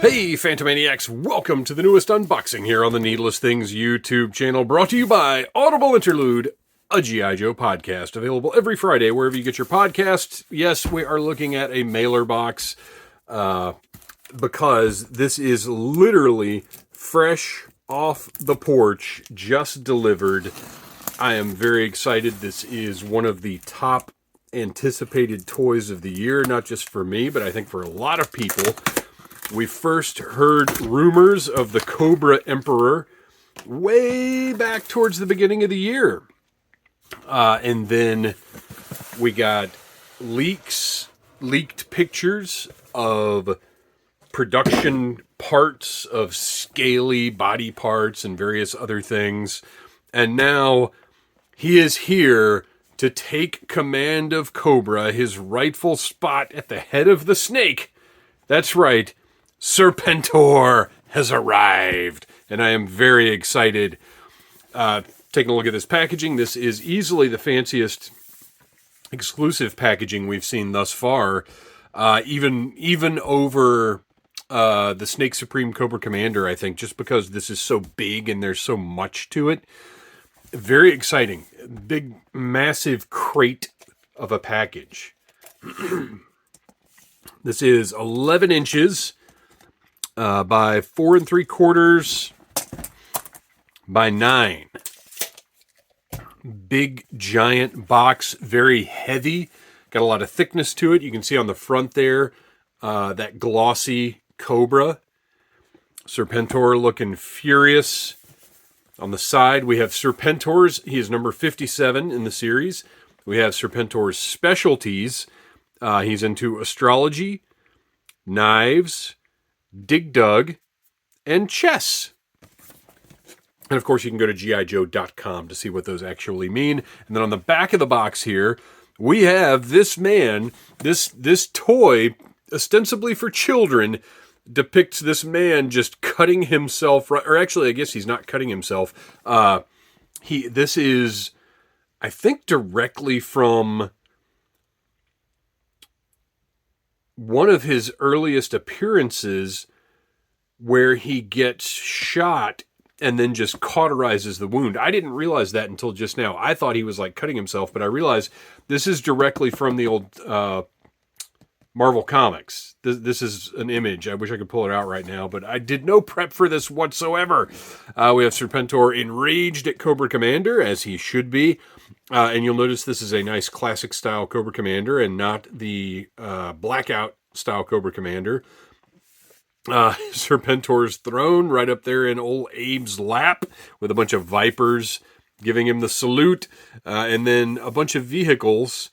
Hey Phantomaniacs, welcome to the newest unboxing here on the Needless Things YouTube channel, brought to you by Audible Interlude, a G.I. Joe podcast, available every Friday wherever you get your podcasts. Yes, we are looking at a mailer box, because this is literally fresh off the porch, just delivered. I am very excited. This is one of the top anticipated toys of the year, not just for me, but I think for a lot of people. We first heard rumors of the Cobra Emperor way back towards the beginning of the year. And then we got leaked pictures of production parts of scaly body parts and various other things. And now he is here to take command of Cobra, his rightful spot at the head of the snake. That's right. Serpentor has arrived, and I am very excited. Taking a look at this packaging, this is easily the fanciest exclusive packaging we've seen thus far, even over the Snake Supreme Cobra Commander, I think, just because this is so big and there's so much to it. Very exciting. Big, massive crate of a package. This is 11 inches. By 4 3/4 by 9. Big, giant box, very heavy. Got a lot of thickness to it. You can see on the front there, that glossy Cobra. Serpentor looking furious. On the side, we have Serpentor's. He is number 57 in the series. We have Serpentor's specialties. He's into astrology, knives, Dig Dug, and chess. And of course, you can go to gijoe.com to see what those actually mean. And then on the back of the box here, we have this man, this toy, ostensibly for children, depicts this man just cutting himself, or actually, I guess he's not cutting himself. This is, I think, directly from one of his earliest appearances where he gets shot and then just cauterizes the wound. I didn't realize that until just now. I thought he was like cutting himself, but I realized this is directly from the old Marvel Comics. This is an image. I wish I could pull it out right now, but I did no prep for this whatsoever. We have Serpentor enraged at Cobra Commander, as he should be. And you'll notice this is a nice classic style Cobra Commander and not the blackout style Cobra Commander. Serpentor's throne right up there in old Abe's lap with a bunch of Vipers giving him the salute. And then a bunch of vehicles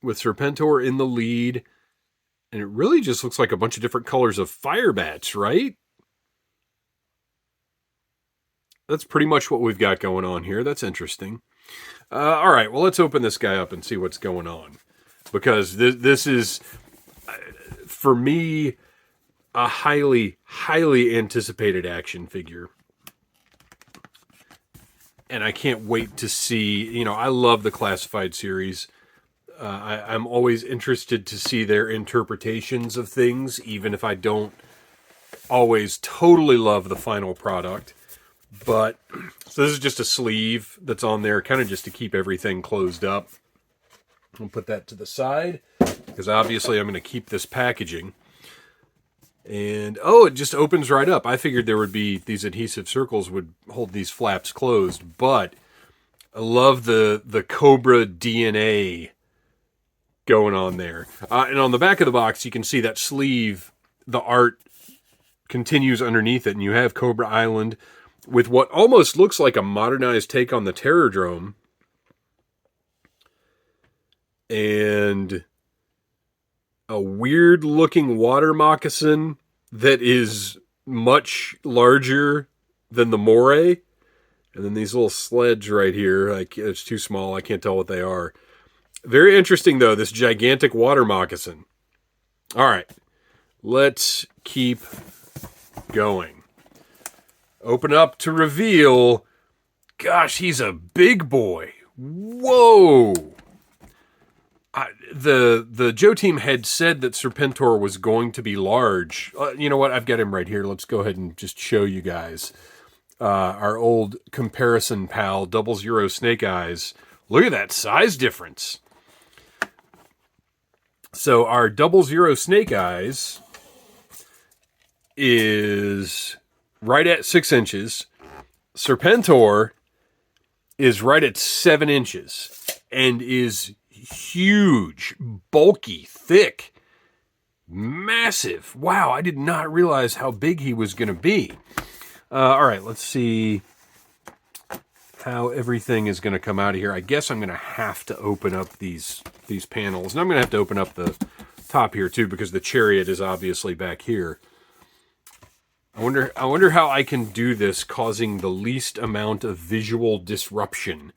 with Serpentor in the lead. And it really just looks like a bunch of different colors of fire bats, right? That's pretty much what we've got going on here. That's interesting. All right, well, let's open this guy up and see what's going on. Because this is, for me, a highly, highly anticipated action figure. And I can't wait to see, I love the Classified series. I'm always interested to see their interpretations of things, even if I don't always totally love the final product. But, so this is just a sleeve that's on there, kind of just to keep everything closed up. I'll put that to the side, because obviously I'm going to keep this packaging. And, oh, it just opens right up. I figured there would be, these adhesive circles would hold these flaps closed, but I love the Cobra DNA going on there. And on the back of the box, you can see that sleeve, the art continues underneath it, and you have Cobra Island with what almost looks like a modernized take on the Terrordrome. And a weird-looking water moccasin that is much larger than the moray. And then these little sleds right here. It's too small. I can't tell what they are. Very interesting, though, this gigantic water moccasin. All right. Let's keep going. Open up to reveal. Gosh, he's a big boy. Whoa. The Joe team had said that Serpentor was going to be large. You know what? I've got him right here. Let's go ahead and just show you guys our old comparison pal, 00 Snake Eyes. Look at that size difference. So our 00 Snake Eyes is right at 6 inches. Serpentor is right at 7 inches and is huge, bulky, thick, massive. Wow, I did not realize how big he was going to be. All right, let's see how everything is going to come out of here. I guess I'm going to have to open up these panels. And I'm going to have to open up the top here too, because the chariot is obviously back here. I wonder how I can do this causing the least amount of visual disruption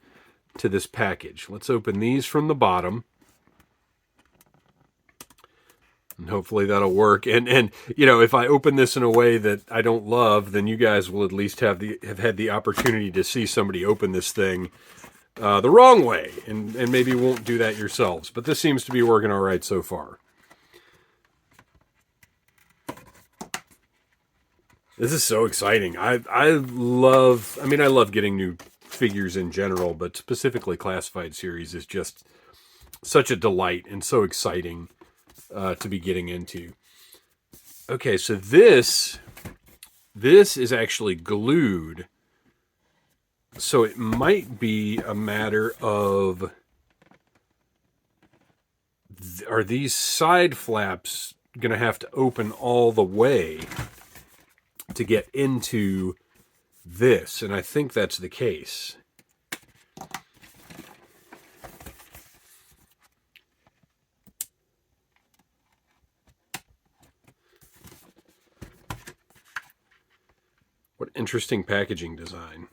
to this package. Let's open these from the bottom. And hopefully that'll work. And you know, if I open this in a way that I don't love, then you guys will at least have had the opportunity to see somebody open this thing the wrong way, and maybe won't do that yourselves. But this seems to be working all right so far. This is so exciting. I love getting new figures in general, but specifically Classified series is just such a delight and so exciting to be getting into. Okay, so this is actually glued. So it might be a matter of, are these side flaps going to have to open all the way to get into this? And I think that's the case. What interesting packaging design.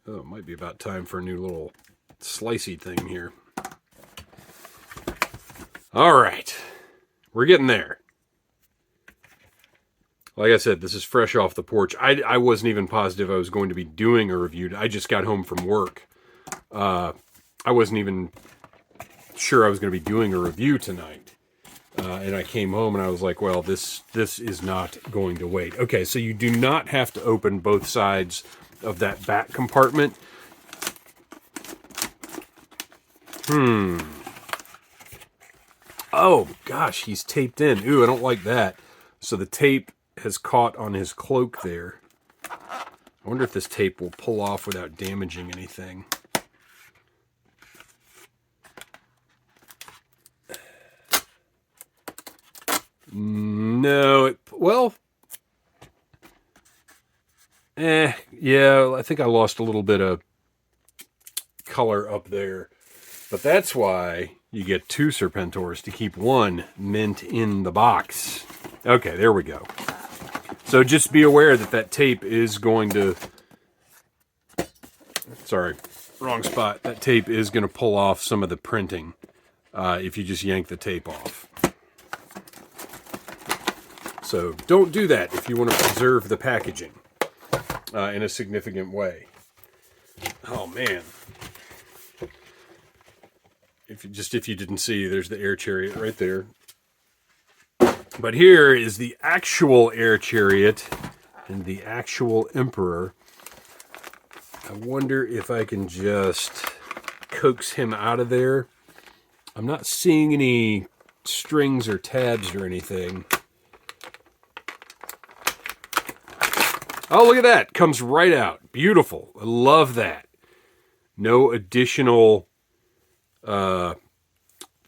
Oh, it might be about time for a new little slicey thing here. All right, we're getting there. Like I said, this is fresh off the porch. I wasn't even positive I was going to be doing a review. I just got home from work. I wasn't even sure I was going to be doing a review tonight. And I came home and I was like, well, this is not going to wait. Okay, so you do not have to open both sides of that back compartment. Oh, gosh, he's taped in. Ooh, I don't like that. So the tape has caught on his cloak there. I wonder if this tape will pull off without damaging anything. No, yeah, I think I lost a little bit of color up there. But that's why you get 2 Serpentors to keep one mint in the box. Okay, there we go. So just be aware that that tape is going to... Sorry, wrong spot. That tape is going to pull off some of the printing if you just yank the tape off. So don't do that if you want to preserve the packaging in a significant way. Oh, man. If you didn't see, there's the air chariot right there. But here is the actual air chariot and the actual emperor. I wonder if I can just coax him out of there. I'm not seeing any strings or tabs or anything. Oh, look at that. Comes right out. Beautiful. I love that. No additional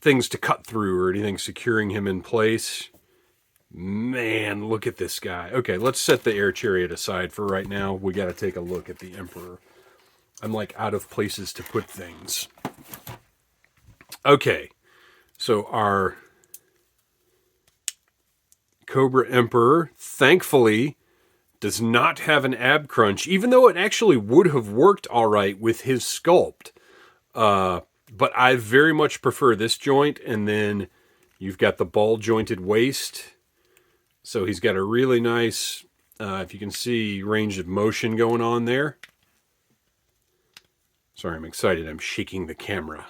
things to cut through or anything securing him in place. Man, look at this guy. Okay, let's set the air chariot aside for right now. We got to take a look at the emperor. I'm like out of places to put things. Okay, so our Cobra Emperor, thankfully, does not have an ab crunch, even though it actually would have worked all right with his sculpt. But I very much prefer this joint, and then you've got the ball jointed waist. So he's got a really nice, if you can see, range of motion going on there. Sorry, I'm excited. I'm shaking the camera.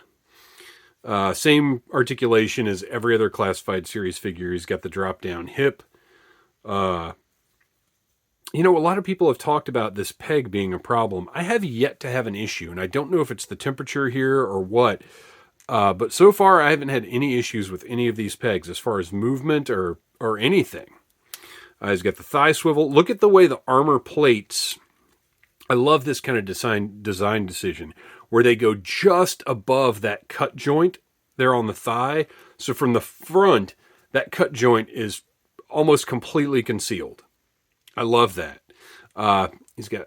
Same articulation as every other Classified series figure. He's got the drop-down hip. A lot of people have talked about this peg being a problem. I have yet to have an issue, and I don't know if it's the temperature here or what. But so far, I haven't had any issues with any of these pegs as far as movement or anything. He's got the thigh swivel. Look at the way the armor plates. I love this kind of design decision where they go just above that cut joint there on the thigh. So from the front, that cut joint is almost completely concealed. I love that. He's got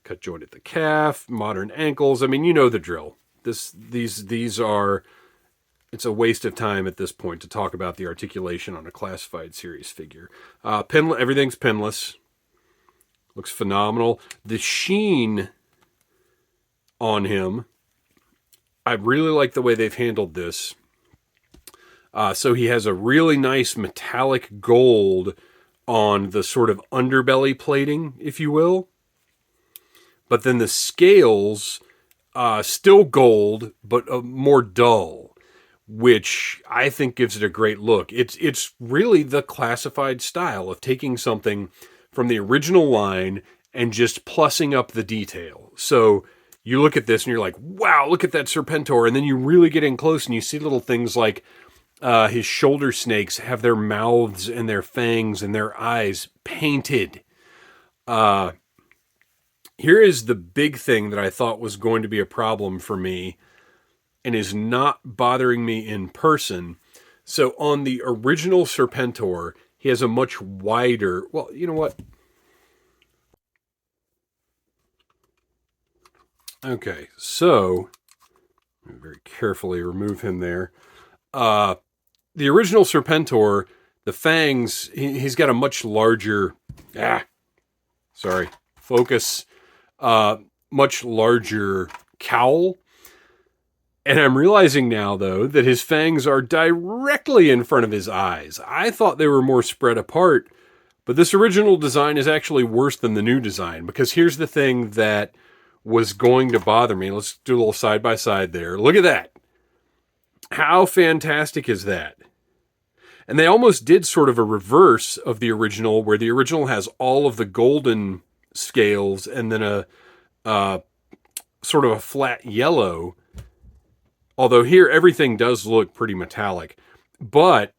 cut joint at the calf, modern ankles. I mean, you know the drill. These are, it's a waste of time at this point to talk about the articulation on a Classified series figure. Everything's pinless. Looks phenomenal. The sheen on him, I really like the way they've handled this. So he has a really nice metallic gold on the sort of underbelly plating, if you will. But then the scales, still gold, but more dull, which I think gives it a great look. It's really the Classified style of taking something from the original line and just plussing up the detail. So you look at this and you're like, wow, look at that Serpentor. And then you really get in close and you see little things like his shoulder snakes have their mouths and their fangs and their eyes painted. Here is the big thing that I thought was going to be a problem for me and is not bothering me in person. So on the original Serpentor, he has a much wider... Well, you know what? Okay, so... very carefully remove him there. The original Serpentor, the fangs, he's got a much larger... Focus. Much larger cowl. And I'm realizing now, though, that his fangs are directly in front of his eyes. I thought they were more spread apart, but this original design is actually worse than the new design, because here's the thing that was going to bother me. Let's do a little side-by-side there. Look at that. How fantastic is that? And they almost did sort of a reverse of the original, where the original has all of the golden scales and then a sort of a flat yellow. Although here everything does look pretty metallic. But,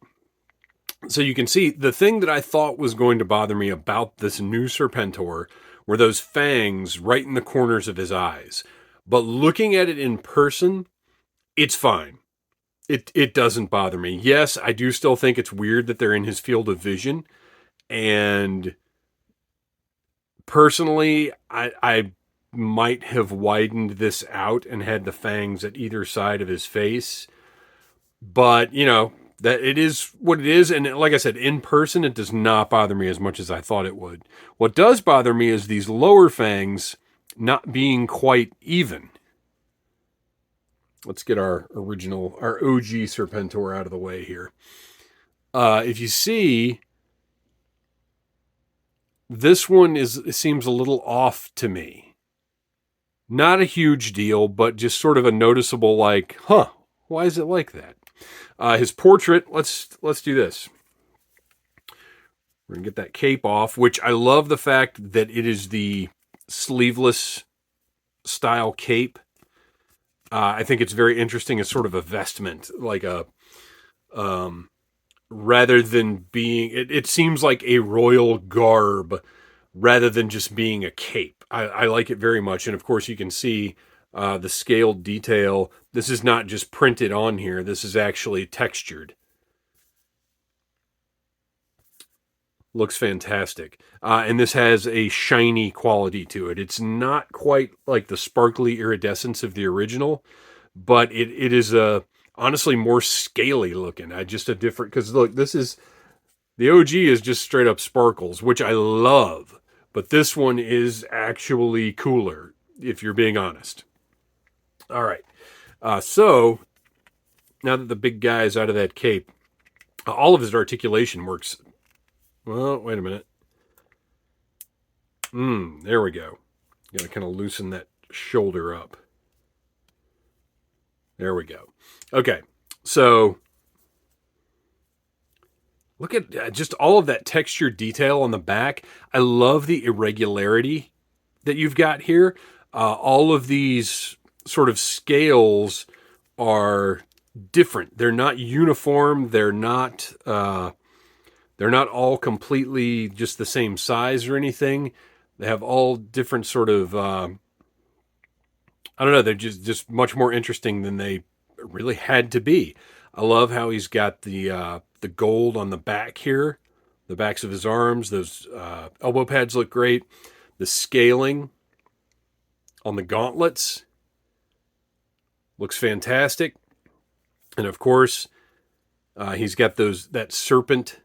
so you can see, the thing that I thought was going to bother me about this new Serpentor were those fangs right in the corners of his eyes. But looking at it in person, it's fine. It doesn't bother me. Yes, I do still think it's weird that they're in his field of vision. And personally, I might have widened this out and had the fangs at either side of his face. But, that it is what it is. And like I said, in person, it does not bother me as much as I thought it would. What does bother me is these lower fangs not being quite even. Let's get our OG Serpentor out of the way here. If you see, this one seems a little off to me. Not a huge deal, but just sort of a noticeable why is it like that? His portrait, let's do this. We're going to get that cape off, which I love the fact that it is the sleeveless style cape. I think it's very interesting as sort of a vestment, like rather than being, it seems like a royal garb rather than just being a cape. I like it very much. And of course you can see the scaled detail. This is not just printed on here. This is actually textured. Looks fantastic. And this has a shiny quality to it. It's not quite like the sparkly iridescence of the original, but it is honestly more scaly looking. Just a different, because look, the OG is just straight up sparkles, which I love, but this one is actually cooler, if you're being honest. All right. So now that the big guy is out of that cape, all of his articulation works. Well, wait a minute. There we go. Got to kind of loosen that shoulder up. There we go. Okay, so look at just all of that texture detail on the back. I love the irregularity that you've got here. All of these sort of scales are different. They're not uniform. They're not all completely just the same size or anything. They have all different sort of I don't know. They're just much more interesting than they really had to be. I love how he's got the gold on the back here, the backs of his arms. Those elbow pads look great. The scaling on the gauntlets looks fantastic, and of course, he's got that serpent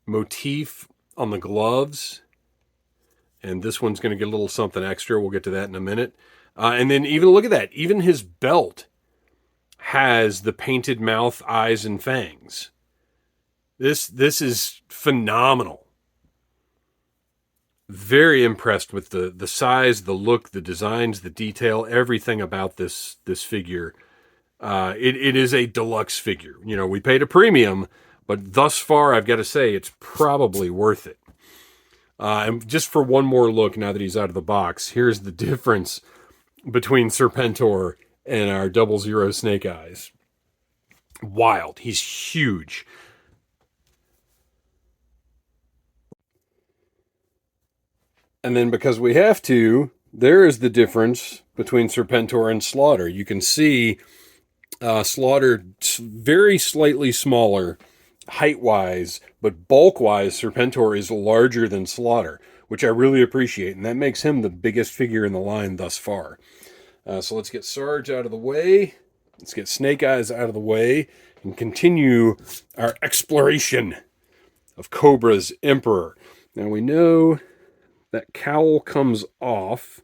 motif on the gloves. And this one's going to get a little something extra. We'll get to that in a minute. And then even look at that. Even his belt has the painted mouth, eyes, and fangs. This is phenomenal. Very impressed with the size, the look, the designs, the detail, everything about this figure. It is a deluxe figure. You know, we paid a premium, but thus far, I've got to say, it's probably worth it. And just for one more look, now that he's out of the box, here's the difference between Serpentor and our 00 Snake Eyes. Wild. He's huge. And then because we have to, there is the difference between Serpentor and Slaughter. You can see Slaughter very slightly smaller height-wise, but bulk-wise, Serpentor is larger than Slaughter, which I really appreciate, and that makes him the biggest figure in the line thus far. So let's get Sarge out of the way. Let's get Snake Eyes out of the way and continue our exploration of Cobra's Emperor. Now we know that cowl comes off.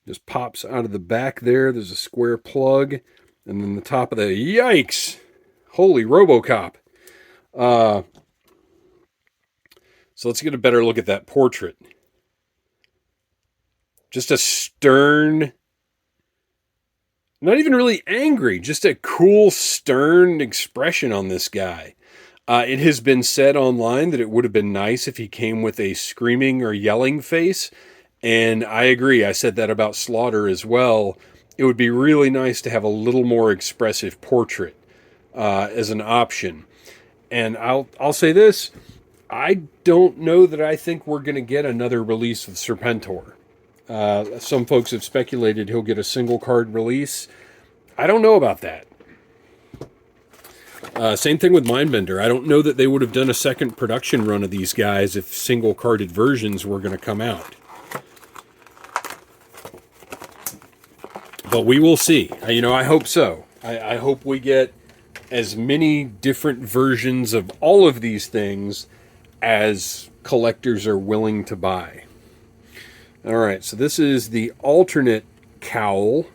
Just pops out of the back there. There's a square plug. And then the top of the... Yikes! Holy RoboCop. So let's get a better look at that portrait. Just a stern... Not even really angry. Just a cool, stern expression on this guy. It has been said online that it would have been nice if he came with a screaming or yelling face. And I agree. I said that about Slaughter as well. It would be really nice to have a little more expressive portrait as an option. And I'll say this. I don't know that I think we're going to get another release of Serpentor. Some folks have speculated he'll get a single card release. I don't know about that. Same thing with Mindbender. I don't know that they would have done a second production run of these guys if single carded versions were going to come out. But we will see. I hope so. I hope we get as many different versions of all of these things as collectors are willing to buy. All right, so this is the alternate cowl.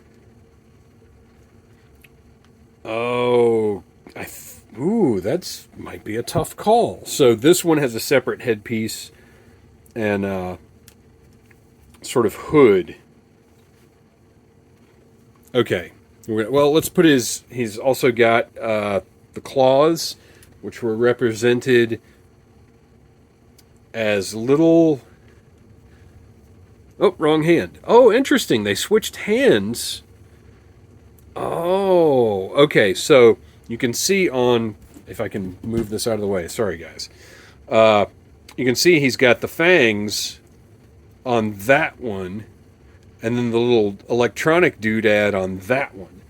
Oh, that's might be a tough call. So this one has a separate headpiece and sort of hood. Okay, well, let's put he's also got the claws, which were represented as little... Oh, wrong hand. Oh, interesting. They switched hands. Oh, okay. So you can see on... If I can move this out of the way. Sorry, guys. You can see he's got the fangs on that one, and then the little electronic doodad on that one.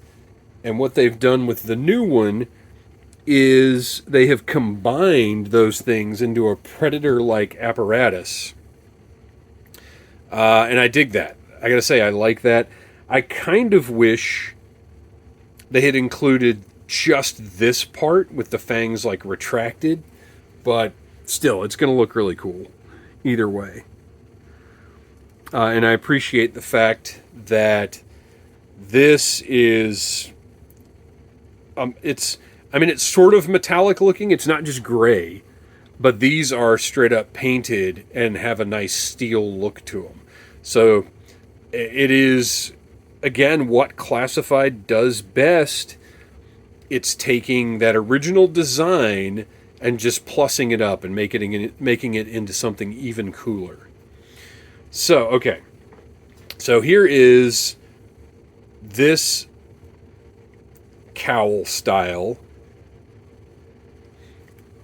And what they've done with the new one is they have combined those things into a Predator-like apparatus. And I dig that. I gotta say, I like that. I kind of wish they had included just this part with the fangs like retracted, but still, it's gonna look really cool either way. And I appreciate the fact that this is, it's sort of metallic looking. It's not just gray, but these are straight up painted and have a nice steel look to them. So It is, again, what Classified does best. It's taking that original design and just plussing it up and making it into something even cooler. So, okay. So here is this cowl style.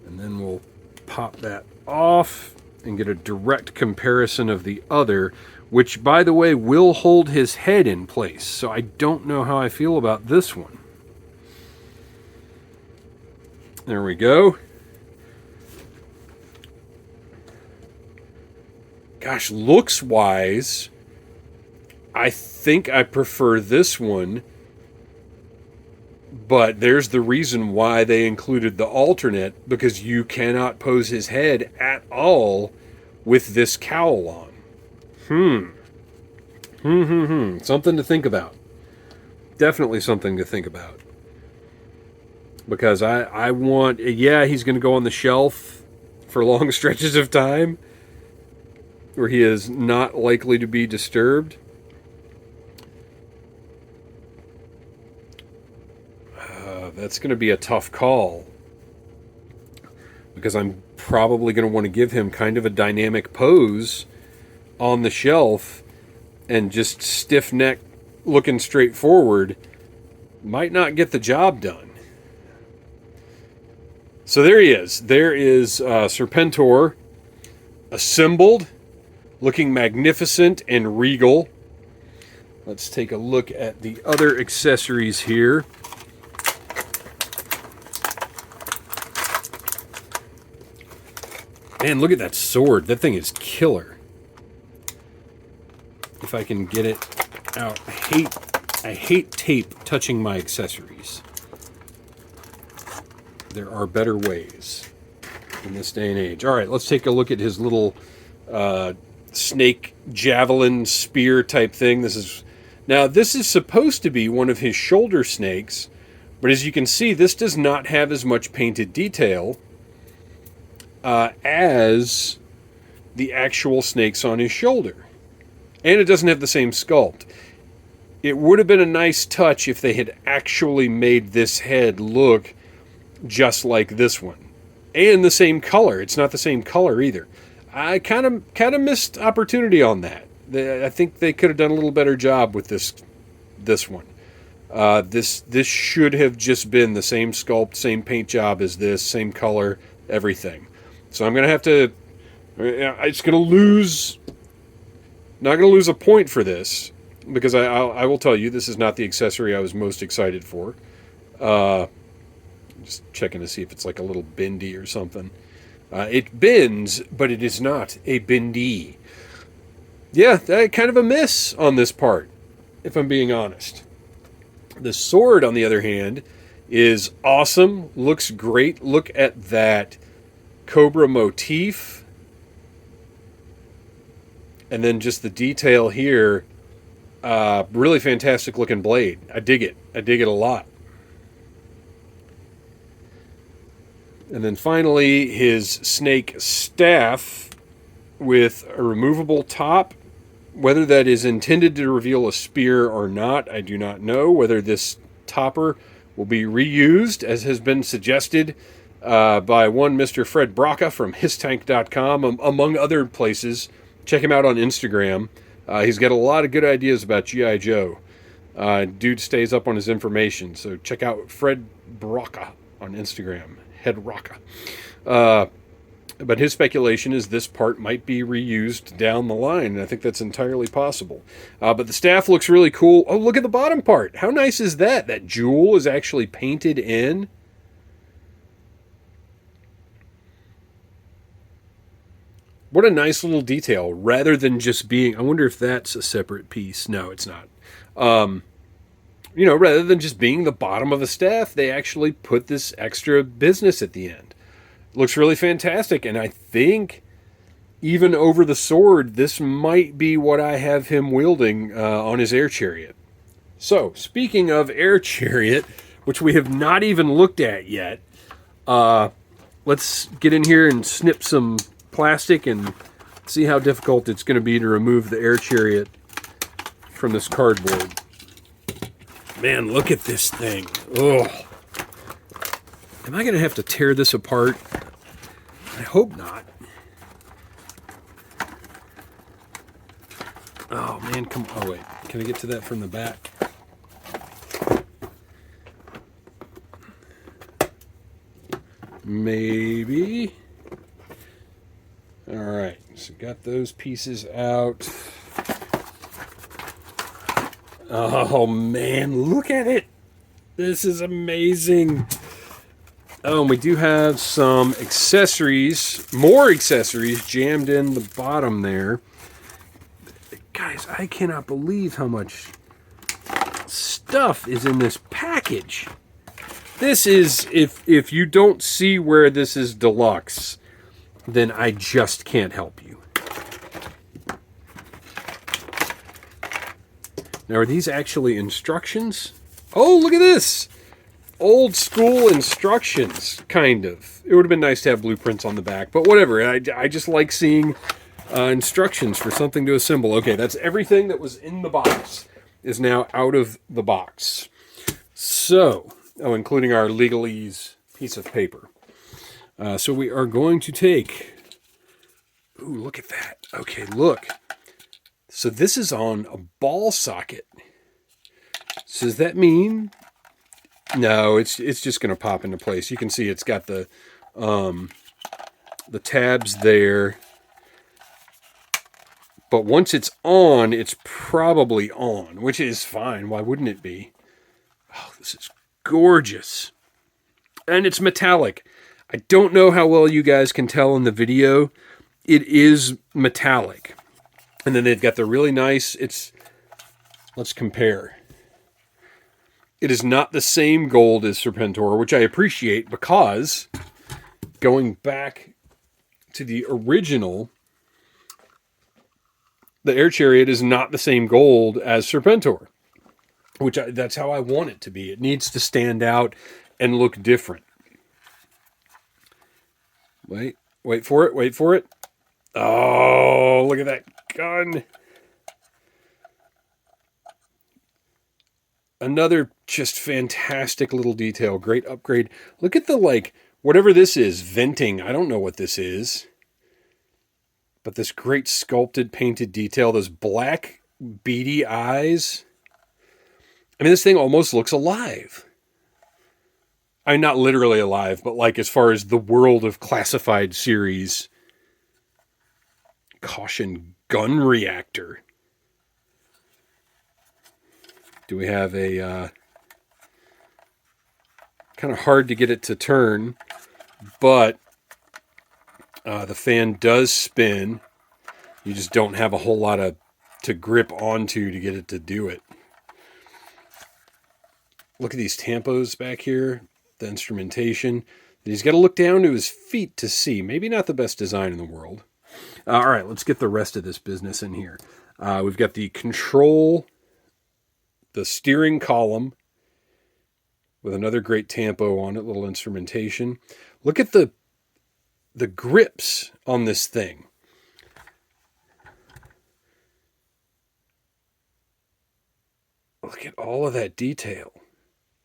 And then we'll pop that off and get a direct comparison of the other, which, by the way, will hold his head in place. So I don't know how I feel about this one. There we go. Gosh, looks-wise, I think I prefer this one. But there's the reason why they included the alternate, because you cannot pose his head at all with this cowl on. Something to think about. Definitely something to think about. Because I want, yeah, he's going to go on the shelf for long stretches of time where he is not likely to be disturbed. That's going to be a tough call, because I'm probably going to want to give him kind of a dynamic pose on the shelf, and just stiff neck looking straight forward might not get the job done. So there he is. There is Serpentor, assembled, looking magnificent and regal. Let's take a look at the other accessories here. Man, look at that sword. That thing is killer. If I can get it out. I hate tape touching my accessories. There are better ways in this day and age. All right, let's take a look at his little snake javelin spear type thing. Now, this is supposed to be one of his shoulder snakes, but as you can see, this does not have as much painted detail as the actual snakes on his shoulder. And it doesn't have the same sculpt. It would have been a nice touch if they had actually made this head look just like this one. And the same color. It's not the same color either. I kind of missed opportunity on that. I think they could have done a little better job with this one. This should have just been the same sculpt, same paint job as this, same color, everything. So I'm going to have to... It's going to lose... Not going to lose a point for this, because I will tell you, this is not the accessory I was most excited for. Just checking to see if it's like a little bendy or something. It bends, but it is not a bendy. Yeah, kind of a miss on this part, if I'm being honest. The sword, on the other hand, is awesome. Looks great. Look at that cobra motif. And then just the detail here. Really fantastic looking blade. I dig it. I dig it a lot. And then finally, his snake staff with a removable top. Whether that is intended to reveal a spear or not, I do not know. Whether this topper will be reused, as has been suggested by one Mr. Fred Brocca from histank.com, among other places. Check him out on Instagram. He's got a lot of good ideas about G.I. Joe. Dude stays up on his information, so check out Fred Brocca on Instagram. Head Rocca. But his speculation is this part might be reused down the line, and I think that's entirely possible. But the staff looks really cool. Oh, look at the bottom part. How nice is that? That jewel is actually painted in. What a nice little detail, rather than just being... I wonder if that's a separate piece. No, it's not. Rather than just being the bottom of the staff, they actually put this extra business at the end. Looks really fantastic, and I think even over the sword, this might be what I have him wielding on his air chariot. So, speaking of air chariot, which we have not even looked at yet, let's get in here and snip some plastic and see how difficult it's going to be to remove the air chariot from this cardboard. Man, look at this thing. Oh, am I going to have to tear this apart? I hope not. Oh man, come. Oh wait, can I get to that from the back? Maybe. All right, so got those pieces out. Oh man, look at it. This is amazing. Oh, and we do have some accessories, more accessories jammed in the bottom there. Guys, I cannot believe how much stuff is in this package. This is, if you don't see where this is deluxe, then I just can't help you. Now, are these actually instructions? Oh, look at this! Old school instructions, kind of. It would have been nice to have blueprints on the back, but whatever. I just like seeing instructions for something to assemble. Okay, that's everything that was in the box is now out of the box. So, oh, including our legalese piece of paper. So we are going to take... Ooh, look at that. Okay, look. So this is on a ball socket. So does that mean... No, it's just going to pop into place. You can see it's got the tabs there. But once it's on, it's probably on, which is fine. Why wouldn't it be? Oh, this is gorgeous. And it's metallic. I don't know how well you guys can tell in the video. It is metallic. And then they've got the really nice, let's compare. It is not the same gold as Serpentor, which I appreciate because going back to the original, the air chariot is not the same gold as Serpentor, which that's how I want it to be. It needs to stand out and look different. Wait for it, wait for it. Oh, look at that gun. Another just fantastic little detail. Great upgrade. Look at the, whatever this is, venting. I don't know what this is. But this great sculpted, painted detail. Those black, beady eyes. I mean, this thing almost looks alive. I mean, not literally alive, but as far as the world of classified series. Caution gun reactor. Do we have a... kind of hard to get it to turn, but the fan does spin. You just don't have a whole lot to grip onto to get it to do it. Look at these tampos back here, the instrumentation. He's got to look down to his feet to see. Maybe not the best design in the world. All right, let's get the rest of this business in here. We've got the control... the steering column with another great tampo on it, little instrumentation. Look at the grips on this thing. Look at all of that detail.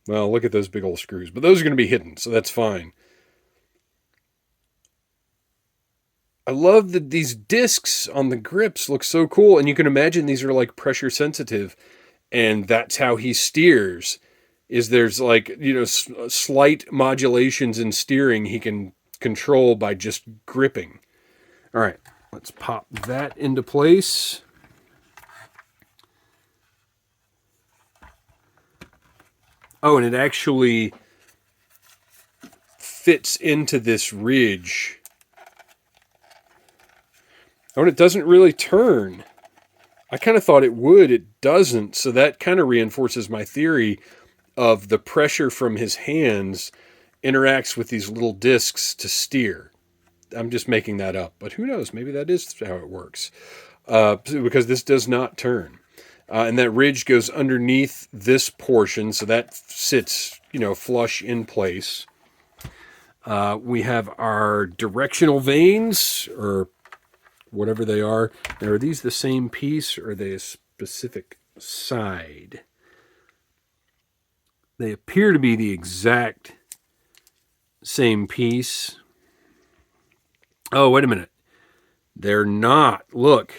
Well, look at those big old screws, but those are going to be hidden, so that's fine. I love that these discs on the grips look so cool, and you can imagine these are pressure sensitive. And that's how he steers, is there's slight modulations in steering he can control by just gripping. All right, let's pop that into place. Oh, and it actually fits into this ridge. Oh, and it doesn't really turn. I kind of thought it would. It doesn't. So that kind of reinforces my theory of the pressure from his hands interacts with these little discs to steer. I'm just making that up, but who knows? Maybe that is how it works. Because this does not turn. And that ridge goes underneath this portion, so that sits, flush in place. We have our directional vanes, or whatever they are. Now, are these the same piece, or are they a specific side. They appear to be the exact same piece. Oh, wait a minute. They're not. Look.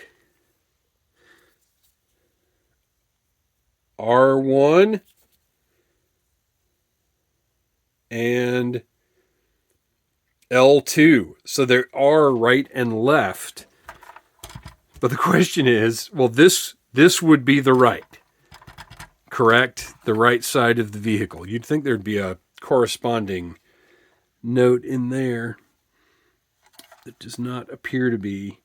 R1 and L2. So there are right and left. But the question is, well, this would be the right, correct? The right side of the vehicle. You'd think there'd be a corresponding note in there. That does not appear to be.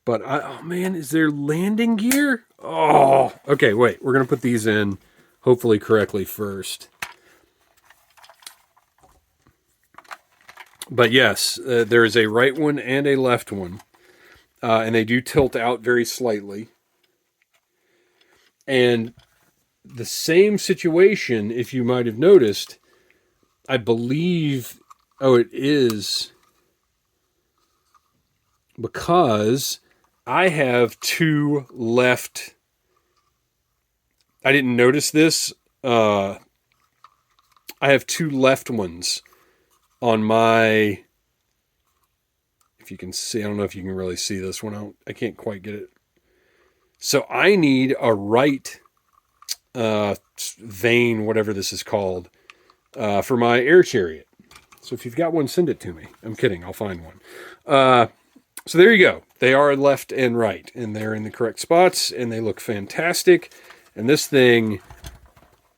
But, oh man, is there landing gear? Oh, okay, wait. We're going to put these in, hopefully correctly first. But yes, there is a right one and a left one. And they do tilt out very slightly. And the same situation, if you might have noticed, I believe, oh, it is because I have two left. I didn't notice this. I have two left ones on my, if you can see, I don't know if you can really see this one. I can't quite get it. So I need a right vane, whatever this is called, for my air chariot. So if you've got one, send it to me. I'm kidding. I'll find one. So there you go. They are left and right, and they're in the correct spots, and they look fantastic. And this thing,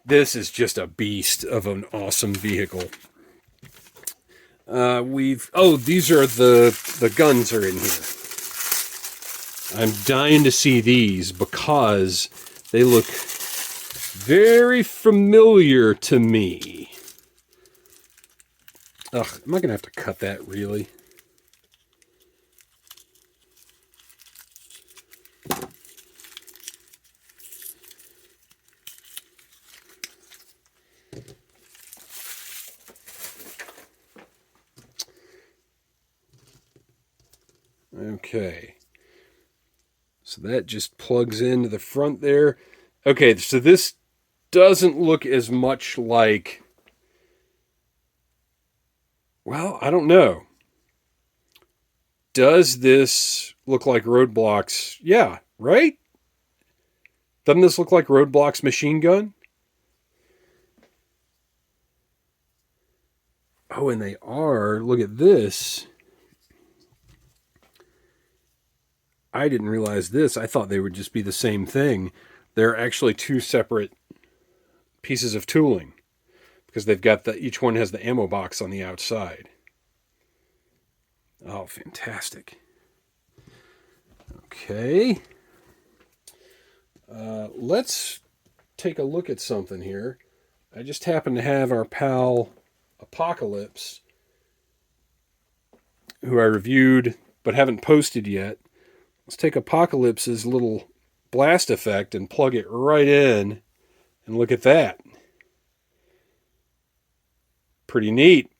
this is just a beast of an awesome vehicle. These are the guns are in here. I'm dying to see these because they look very familiar to me. Ugh, am I going to have to cut that, really? Okay. So that just plugs into the front there. Okay, so this doesn't look as much like, well, I don't know. Does this look like Roadblock's? Yeah, right? Doesn't this look like Roadblock's machine gun? Oh, and they are. Look at this. I didn't realize this. I thought they would just be the same thing. They're actually two separate pieces of tooling because they've got each one has the ammo box on the outside. Oh, fantastic. Okay. Let's take a look at something here. I just happen to have our pal Apocalypse, who I reviewed but haven't posted yet. Let's take Apocalypse's little blast effect and plug it right in, and look at that. Pretty neat.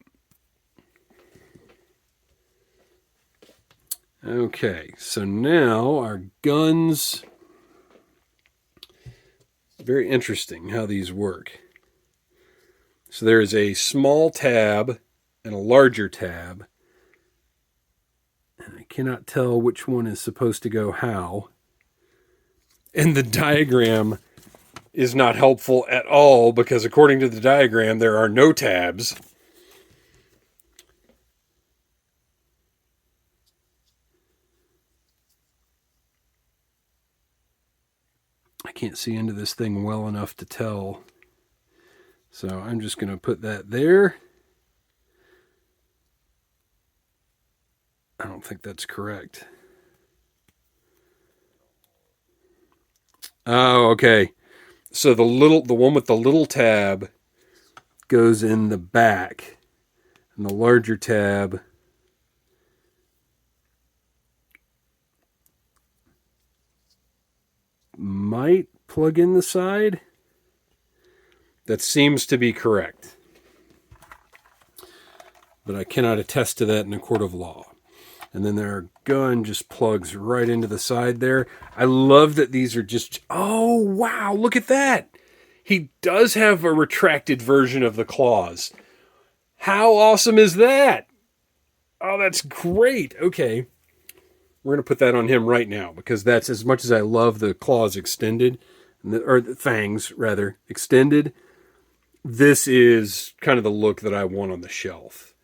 Okay, so now our guns. Very interesting how these work. So there is a small tab and a larger tab. And I cannot tell which one is supposed to go how. And the diagram is not helpful at all because according to the diagram, there are no tabs. I can't see into this thing well enough to tell. So I'm just going to put that there. I don't think that's correct. Oh, okay. So the one with the little tab goes in the back, and the larger tab might plug in the side. That seems to be correct, but I cannot attest to that in a court of law. And then our gun just plugs right into the side there. I love that these are just, oh, wow, look at that. He does have a retracted version of the claws. How awesome is that? Oh, that's great. Okay. We're going to put that on him right now because that's, as much as I love the claws extended, or the fangs, rather, extended, this is kind of the look that I want on the shelf.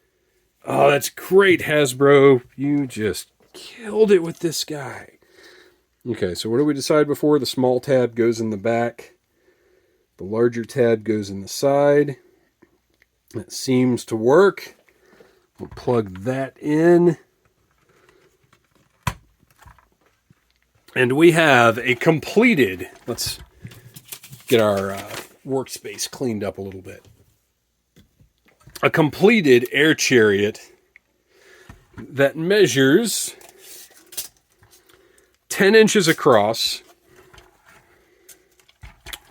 Oh, that's great, Hasbro. You just killed it with this guy. Okay, so what did we decide before? The small tab goes in the back. The larger tab goes in the side. That seems to work. We'll plug that in. And we have a completed, let's get our workspace cleaned up a little bit. A completed air chariot that measures 10 inches across.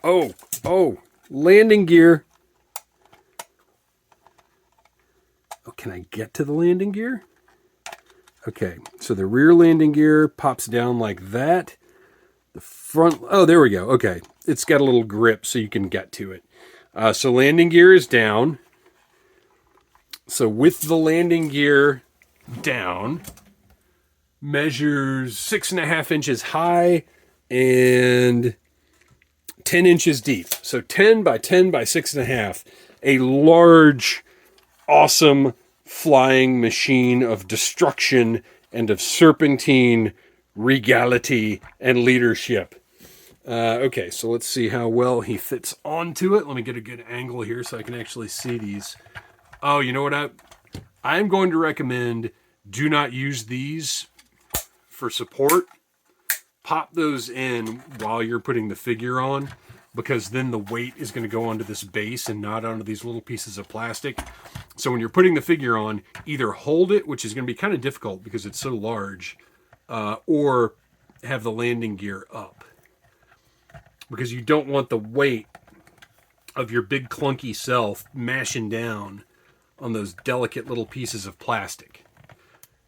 Oh, landing gear. Oh, can I get to the landing gear? Okay, so the rear landing gear pops down like that. The front, oh, there we go. Okay, it's got a little grip so you can get to it. So landing gear is down. So with the landing gear down, measures 6.5 inches high and 10 inches deep. So 10 by 10 by 6.5. A large, awesome flying machine of destruction and of serpentine regality and leadership. Okay, so let's see how well he fits onto it. Let me get a good angle here so I can actually see these. Oh, you know what? I'm going to recommend do not use these for support. Pop those in while you're putting the figure on, because then the weight is going to go onto this base and not onto these little pieces of plastic. So when you're putting the figure on, either hold it, which is going to be kind of difficult because it's so large, or have the landing gear up. Because you don't want the weight of your big clunky self mashing down on those delicate little pieces of plastic.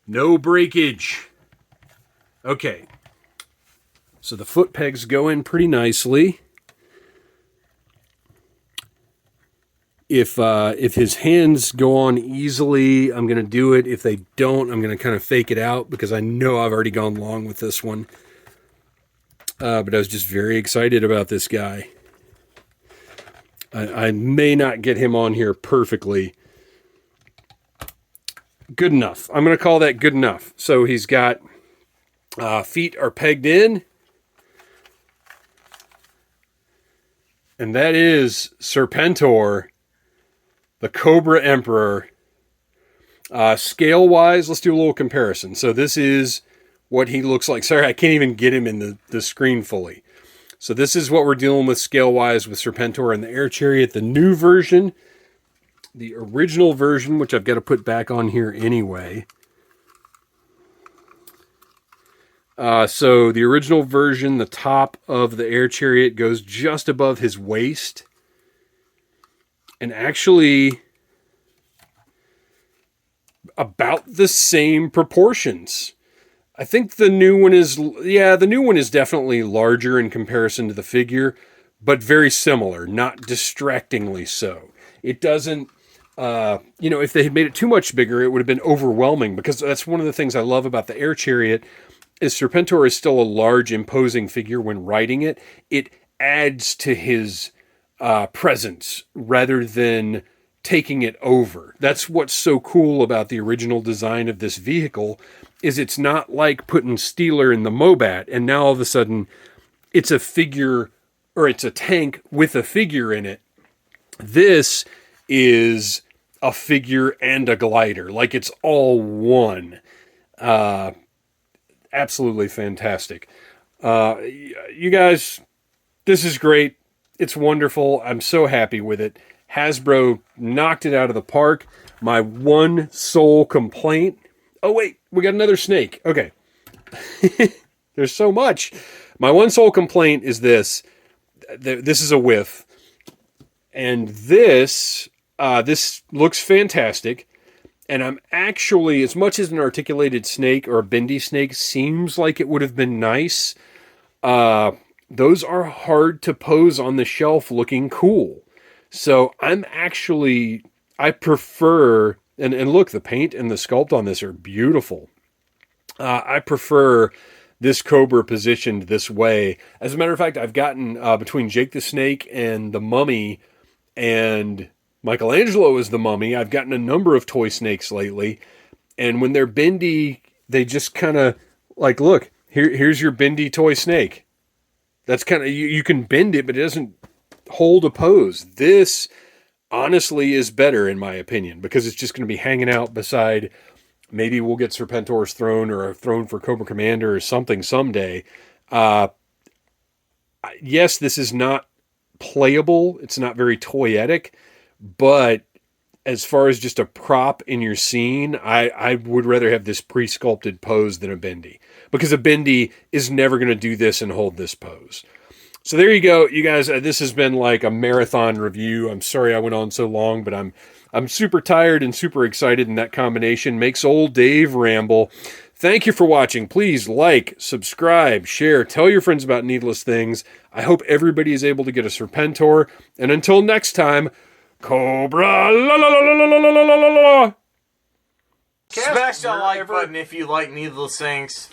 No breakage. Okay. So the foot pegs go in pretty nicely. If his hands go on easily, I'm going to do it. If they don't, I'm going to kind of fake it out because I know I've already gone long with this one. But I was just very excited about this guy. I may not get him on here perfectly. Good enough. I'm going to call that good enough. So he's got feet are pegged in. And that is Serpentor, the Cobra Emperor. Scale-wise, let's do a little comparison. So this is what he looks like. Sorry, I can't even get him in the screen fully. So this is what we're dealing with scale-wise with Serpentor and the Air Chariot. The new version, the original version, which I've got to put back on here anyway. So the original version, the top of the Air Chariot goes just above his waist. And actually about the same proportions. I think the new one is, the new one is definitely larger in comparison to the figure, but very similar, not distractingly so. It doesn't, if they had made it too much bigger, it would have been overwhelming, because that's one of the things I love about the Air Chariot is Serpentor is still a large, imposing figure when riding it. It adds to his presence rather than taking it over. That's what's so cool about the original design of this vehicle, is it's not like putting Steeler in the Mobat and now all of a sudden it's a figure, or it's a tank with a figure in it. This is a figure and a glider. Like, it's all one. Absolutely fantastic. You guys, this is great. It's wonderful. I'm so happy with it. Hasbro knocked it out of the park. My one sole complaint... Oh, wait. We got another snake. Okay. There's so much. My one sole complaint is this. This is a whiff. And this looks fantastic. And I'm actually, as much as an articulated snake or a bendy snake seems like it would have been nice, those are hard to pose on the shelf looking cool. So I prefer, and look, the paint and the sculpt on this are beautiful. I prefer this Cobra positioned this way. As a matter of fact, I've gotten between Jake the Snake and the Mummy and Michelangelo as the Mummy, I've gotten a number of toy snakes lately. And when they're bendy, they just kind of like, look, here's your bendy toy snake. That's kind of, you can bend it, but it doesn't hold a pose. This honestly is better in my opinion, because it's just going to be hanging out beside, maybe we'll get Serpentor's throne or a throne for Cobra Commander or something someday. Yes, this is not playable. It's not very toyetic, but as far as just a prop in your scene, I would rather have this pre-sculpted pose than a bendy, because a bendy is never going to do this and hold this pose. So there you go, you guys. This has been like a marathon review. I'm sorry I went on so long, but I'm super tired and super excited, and that combination makes old Dave ramble. Thank you for watching. Please like, subscribe, share, tell your friends about Needless Things. I hope everybody is able to get a Serpentor. And until next time, Cobra la la la la la la la la la. Smash that like button if you like Needless Things.